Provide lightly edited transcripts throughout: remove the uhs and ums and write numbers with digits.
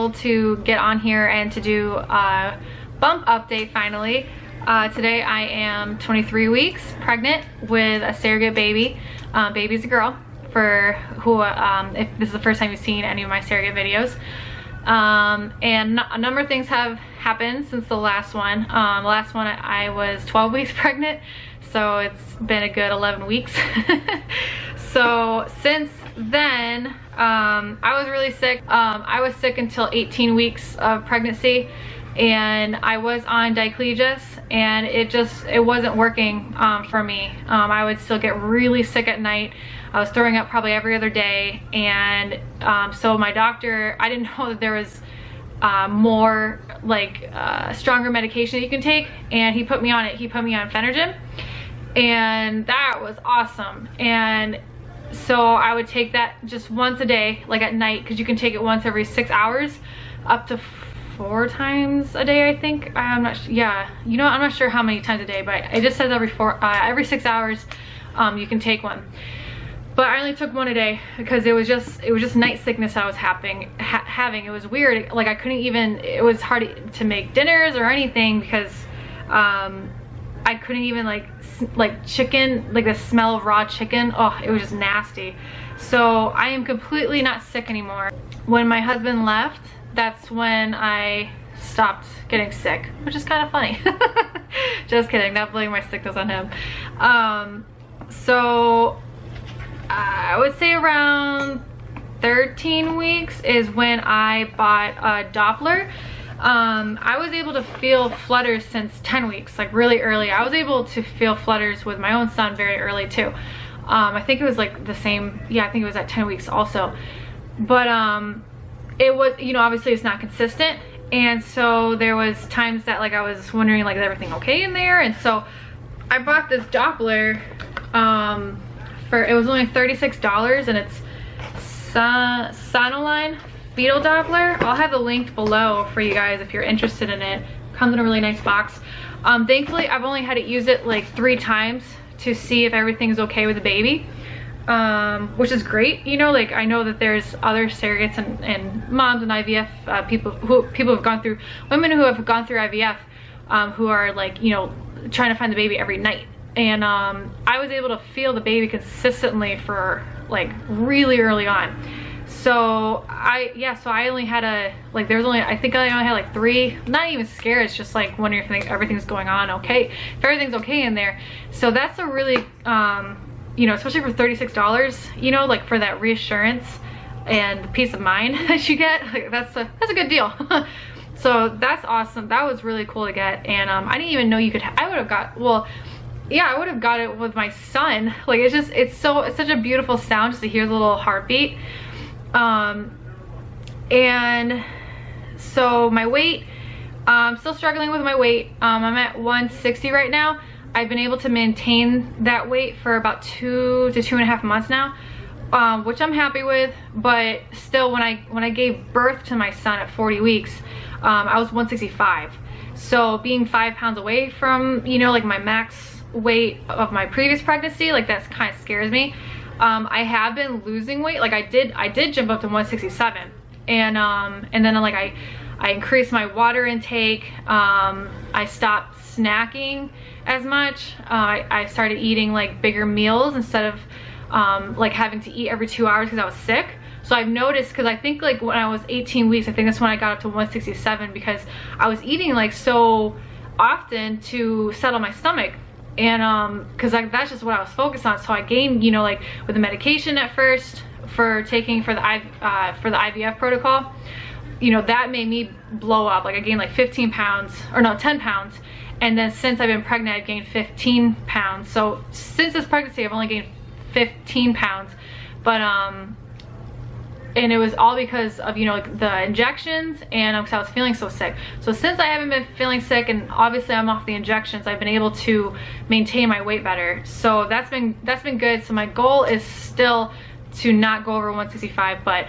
able to get on here and to do a bump update finally. Today I am 23 weeks pregnant with a surrogate baby. Baby's a girl, for who, if this is the first time you've seen any of my surrogate videos. And a number of things have happened since the last one. The last one I was 12 weeks pregnant, so it's been a good 11 weeks. So since then, I was really sick. I was sick until 18 weeks of pregnancy, and I was on diclofenac, and it wasn't working for me. I would still get really sick at night. I was throwing up probably every other day, and so my doctor, I didn't know that there was more like stronger medication that you can take, and he put me on it. He put me on Phenergen, and that was awesome. And so I would take that just once a day, like at night, because you can take it once every 6 hours, up to 4 times a day, I think. I'm not, yeah, you know, I'm not sure how many times a day, but it just says every 6 hours you can take one. But I only took one a day because it was just night sickness I was having. It was weird. Like I couldn't even, it was hard to make dinners or anything because I couldn't even like chicken, like the smell of raw chicken. Oh, it was just nasty. So I am completely not sick anymore. When my husband left, that's when I stopped getting sick, which is kind of funny. Just kidding, not blaming my sickness on him. So I would say around 13 weeks is when I bought a Doppler. I was able to feel flutters since 10 weeks, like really early. I was able to feel flutters with my own son very early too. I think it was like the same, yeah, I think it was at 10 weeks also. But it was, you know, obviously it's not consistent. And so there was times that like I was wondering like, is everything okay in there? And so I bought this Doppler it was only $36, and it's Sonoline fetal Doppler. I'll have the link below for you guys if you're interested in it. Comes in a really nice box. Thankfully I've only had to use it like 3 times to see if everything's okay with the baby, which is great. You know, like I know that there's other surrogates and moms and IVF people who have gone through, women who have gone through IVF, who are like, you know, trying to find the baby every night. And I was able to feel the baby consistently for like really early on. So I only had I think I only had like 3, not even scared, it's just like wondering if everything's going on okay, if everything's okay in there. So that's a really, you know, especially for $36, you know, like for that reassurance and the peace of mind that you get, like, that's a good deal. So that's awesome. That was really cool to get. And I didn't even know you could, I would have got, well, yeah, I would have got it with my son. Like it's such a beautiful sound just to hear the little heartbeat. And so my weight, I'm still struggling with my weight. I'm at 160 right now. I've been able to maintain that weight for about 2 to 2.5 months now, which I'm happy with. But still, when I gave birth to my son at 40 weeks, I was 165. So being 5 pounds away from, you know, like my max weight of my previous pregnancy, like that kind of scares me. I have been losing weight. Like I did jump up to 167, and then like I increased my water intake. I stopped snacking as much. I started eating like bigger meals instead of like having to eat every 2 hours because I was sick. So I've noticed, because I think like when I was 18 weeks, I think that's when I got up to 167, because I was eating like so often to settle my stomach. And because that's just what I was focused on. So I gained, you know, like with the medication at first for the IVF protocol, you know, that made me blow up. Like I gained like 15 pounds, or no, 10 pounds. And then since I've been pregnant, I've gained 15 pounds. So since this pregnancy, I've only gained 15 pounds. But and it was all because of, you know, like the injections, and because I was feeling so sick. So since I haven't been feeling sick, and obviously I'm off the injections, I've been able to maintain my weight better. So that's been good. So my goal is still to not go over 165, but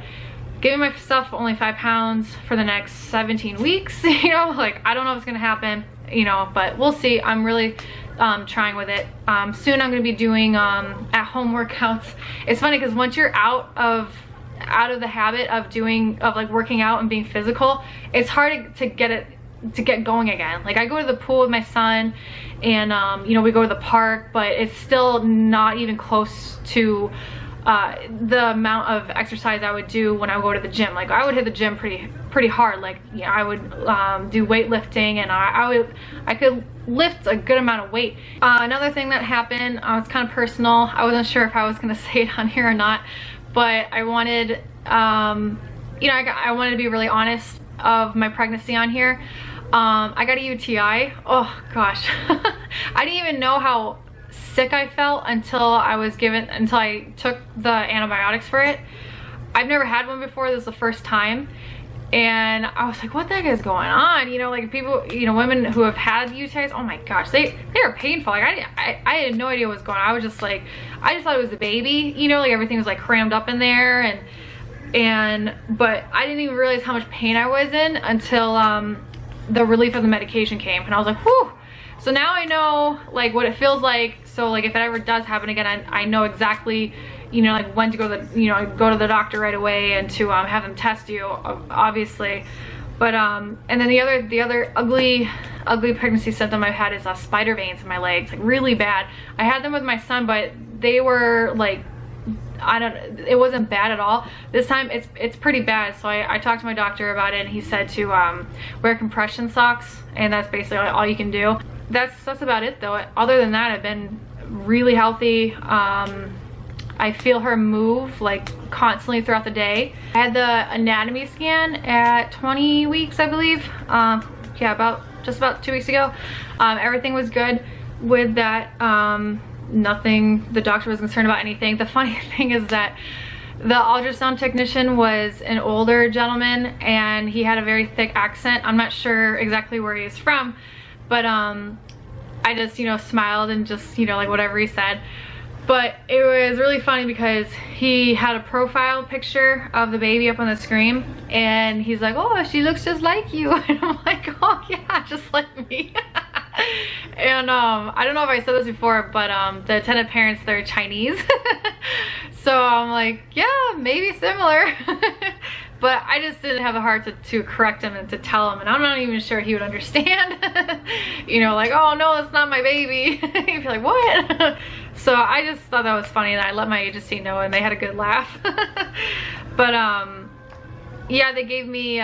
giving myself only 5 pounds for the next 17 weeks, you know, like I don't know if it's gonna happen, you know, but we'll see. I'm really trying with it. Soon I'm gonna be doing at-home workouts. It's funny because once you're out of out of the habit of like working out and being physical, it's hard to get going again. Like I go to the pool with my son and you know, we go to the park, but it's still not even close to the amount of exercise I would do when I go to the gym. Like I would hit the gym pretty hard. Like, you know, I would do weightlifting, and I could lift a good amount of weight. Another thing that happened, it's kind of personal. I wasn't sure if I was gonna say it on here or not, but I wanted, you know, I wanted to be really honest of my pregnancy on here. I got a UTI. Oh gosh. I didn't even know how sick I felt until I took the antibiotics for it. I've never had one before. This is the first time. And I was like, what the heck is going on? You know, like people, you know, women who have had UTIs, oh my gosh, they are painful. Like I had no idea what was going on. I was just like, I just thought it was a baby, you know, like everything was like crammed up in there, but I didn't even realize how much pain I was in until the relief of the medication came, and I was like, whew. So now I know like what it feels like. So like if it ever does happen again, I know exactly, you know, like when to go to the, you know, go to the doctor right away and to have them test you, obviously. But and then the other ugly pregnancy symptom I've had is spider veins in my legs, like really bad. I had them with my son, but they were like, it wasn't bad at all. This time it's pretty bad. So I talked to my doctor about it, and he said to wear compression socks, and that's basically all you can do. That's about it though. Other than that, I've been really healthy. I feel her move like constantly throughout the day. I had the anatomy scan at 20 weeks, I believe. Yeah, just about 2 weeks ago. Everything was good with that. Nothing, the doctor was concerned about anything. The funny thing is that the ultrasound technician was an older gentleman, and he had a very thick accent. I'm not sure exactly where he was from, but I just, you know, smiled and just, you know, like whatever he said. But it was really funny because he had a profile picture of the baby up on the screen, and he's like, oh, she looks just like you. And I'm like, oh yeah, just like me. And I don't know if I said this before, but the attendant parents, they're Chinese. So I'm like, yeah, maybe similar. But I just didn't have the heart to correct him and to tell him, and I'm not even sure he would understand. You know, like, oh no, it's not my baby. He'd be like, what? So I just thought that was funny, and I let my agency know, and they had a good laugh. But yeah, they gave me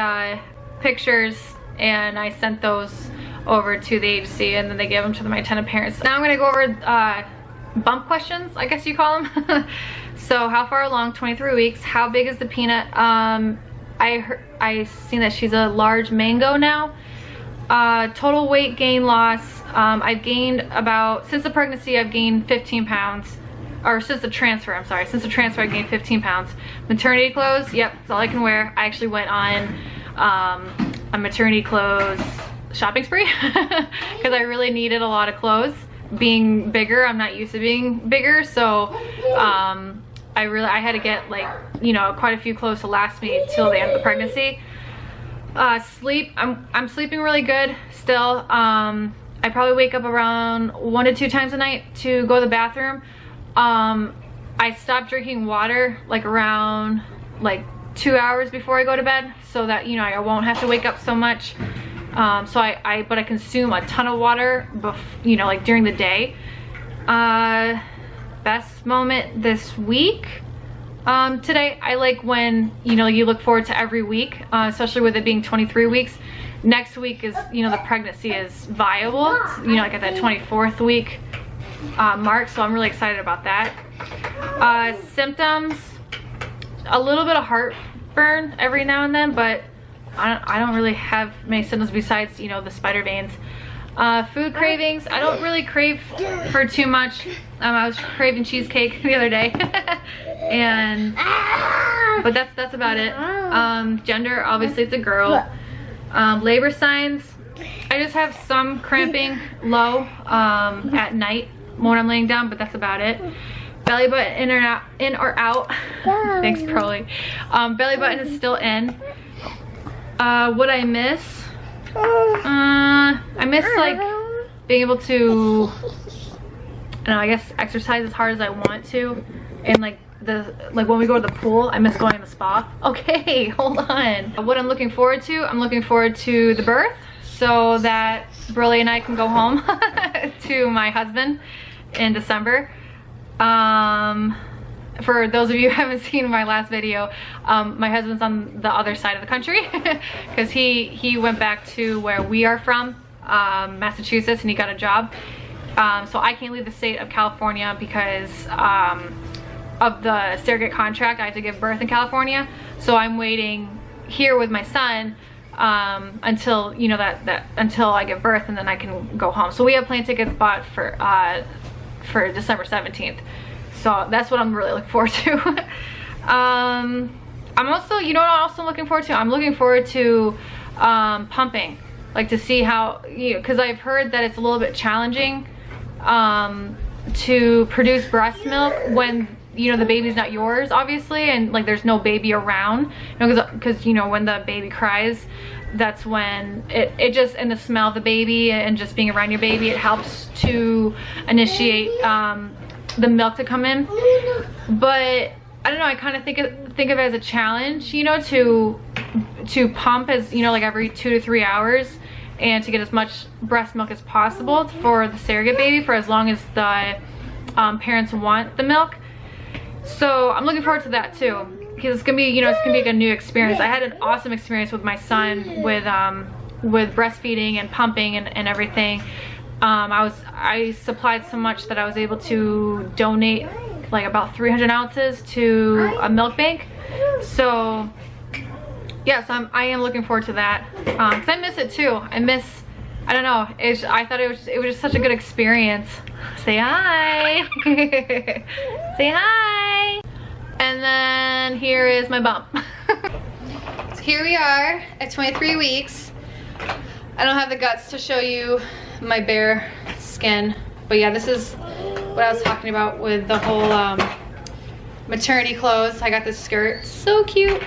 pictures, and I sent those over to the agency, and then they gave them to my attendant parents. Now I'm gonna go over bump questions, I guess you call them. So how far along? 23 weeks. How big is the peanut? I seen that she's a large mango now. Total weight gain loss. I've gained about, since the pregnancy, I've gained 15 pounds. Or since the transfer, I'm sorry. Since the transfer, I gained 15 pounds. Maternity clothes, yep, that's all I can wear. I actually went on a maternity clothes shopping spree because I really needed a lot of clothes. Being bigger, I'm not used to being bigger, so I had to get, like, you know, quite a few clothes to last me till the end of the pregnancy. Sleep, I'm sleeping really good still. I probably wake up around 1 to 2 times a night to go to the bathroom. I stopped drinking water like around like 2 hours before I go to bed, so that, you know, I won't have to wake up so much. So but I consume a ton of water, you know, like during the day. Best moment this week. Today, I like when, you know, you look forward to every week, especially with it being 23 weeks. Next week is, you know, the pregnancy is viable, you know, like at that 24th week mark, so I'm really excited about that. Symptoms, a little bit of heartburn every now and then, but I don't really have many symptoms besides, you know, the spider veins. Food cravings, I don't really crave for too much. I was craving cheesecake the other day. But that's about it. Gender, obviously it's a girl. Labor signs, I just have some cramping low at night when I'm laying down, but that's about it. Belly button in or out. Thanks, Crowley. Belly button is still in. What I miss? I miss, like, being able to, I don't know, I guess exercise as hard as I want to, and like like when we go to the pool, I miss going to the spa. Okay, hold on. What I'm looking forward to the birth so that Briley and I can go home to my husband in December. For those of you who haven't seen my last video, my husband's on the other side of the country because he went back to where we are from, Massachusetts, and he got a job. So I can't leave the state of California because of the surrogate contract. I have to give birth in California, so I'm waiting here with my son until, you know, until I give birth, and then I can go home. So we have plane tickets bought for December 17th. So that's what I'm really looking forward to. I'm also, you know what I'm also looking forward to? I'm looking forward to pumping, like to see how, you know, because I've heard that it's a little bit challenging to produce breast milk when, you know, the baby's not yours, obviously, and like there's no baby around, you know, because you know, when the baby cries, that's when it just, and the smell of the baby and just being around your baby, it helps to initiate the milk to come in. But I don't know, I kind of think of it as a challenge, you know, to pump, as you know, like every 2 to 3 hours, and to get as much breast milk as possible for the surrogate baby for as long as the parents want the milk. So I'm looking forward to that too, because it's gonna be, you know, it's gonna be like a new experience. I had an awesome experience with my son with breastfeeding and pumping and everything. I supplied so much that I was able to donate like about 300 ounces to a milk bank. So yeah, so I am looking forward to that, because I miss it too. I don't know, I thought it was just such a good experience. Say hi. Say hi. And then here is my bump. So here we are at 23 weeks. I don't have the guts to show you my bare skin, but yeah, this is what I was talking about with the whole maternity clothes. I got this skirt, so cute.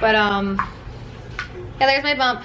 But yeah, there's my bump.